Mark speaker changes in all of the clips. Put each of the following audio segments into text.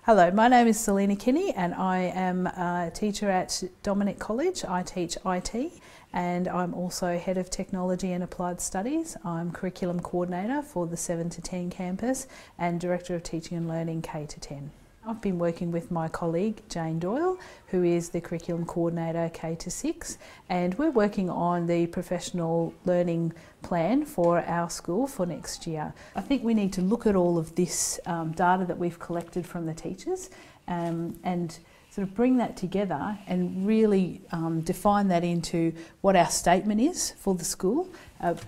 Speaker 1: Hello, my name is Selena Kinney and I am a teacher at Dominic College. I teach IT and I'm also Head of Technology and Applied Studies. I'm Curriculum Coordinator for the 7 to 10 campus and Director of Teaching and Learning K to 10. I've been working with my colleague Jane Doyle, who is the Curriculum Coordinator K to 6, and we're working on the professional learning plan for our school for next year. I think we need to look at all of this data that we've collected from the teachers and sort of bring that together and really define that into what our statement is for the school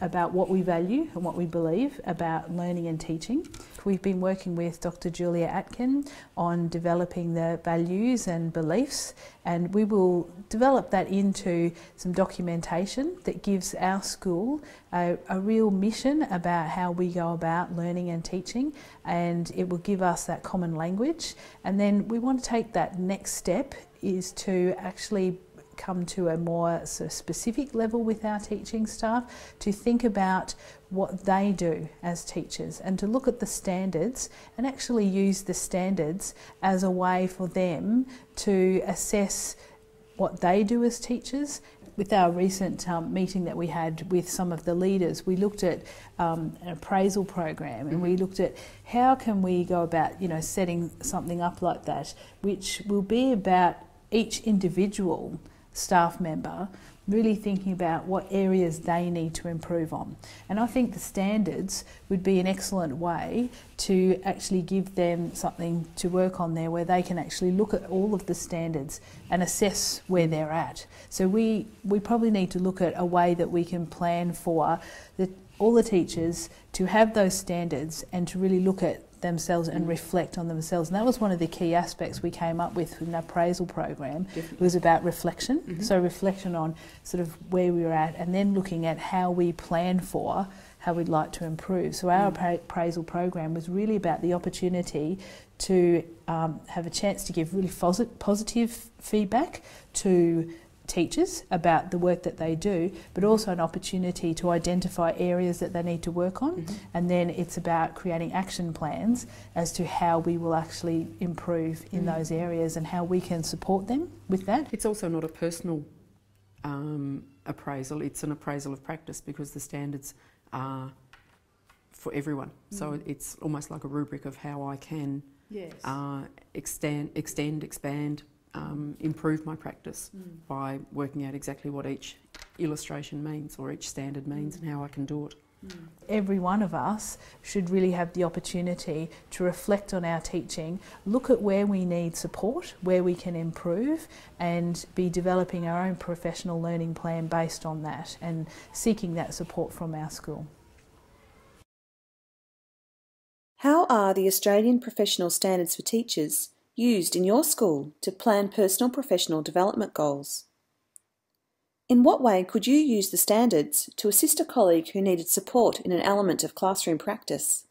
Speaker 1: about what we value and what we believe about learning and teaching. We've been working with Dr. Julia Atkin on developing the values and beliefs, and we will develop that into some documentation that gives our school a real mission about how we go about learning and teaching, and it will give us that common language. And then we want to take that next step is to actually come to a more sort of specific level with our teaching staff to think about what they do as teachers and to look at the standards and actually use the standards as a way for them to assess what they do as teachers. With our recent meeting that we had with some of the leaders, we looked at an appraisal program and we looked at how can we go about, setting something up like that, which will be about each individual staff member really thinking about what areas they need to improve on. And I think the standards would be an excellent way to actually give them something to work on there where they can actually look at all of the standards and assess where they're at. So we probably need to look at a way that we can plan for all the teachers to have those standards and to really look at themselves and reflect on themselves. And that was one of the key aspects we came up with in the appraisal program. Definitely. It was about reflection. So reflection on sort of where we were at and then looking at how we plan for how we'd like to improve. So our appraisal program was really about the opportunity to have a chance to give really positive feedback to teachers about the work that they do, but also an opportunity to identify areas that they need to work on, and then it's about creating action plans as to how we will actually improve in those areas and how we can support them with that.
Speaker 2: It's also not a personal appraisal, it's an appraisal of practice because the standards are for everyone. So it's almost like a rubric of how I can expand, improve my practice by working out exactly what each illustration means or each standard means and how I can do it.
Speaker 1: Every one of us should really have the opportunity to reflect on our teaching, look at where we need support, where we can improve, and be developing our own professional learning plan based on that and seeking that support from our school.
Speaker 3: How are the Australian Professional Standards for Teachers used in your school to plan personal professional development goals? In what way could you use the standards to assist a colleague who needed support in an element of classroom practice?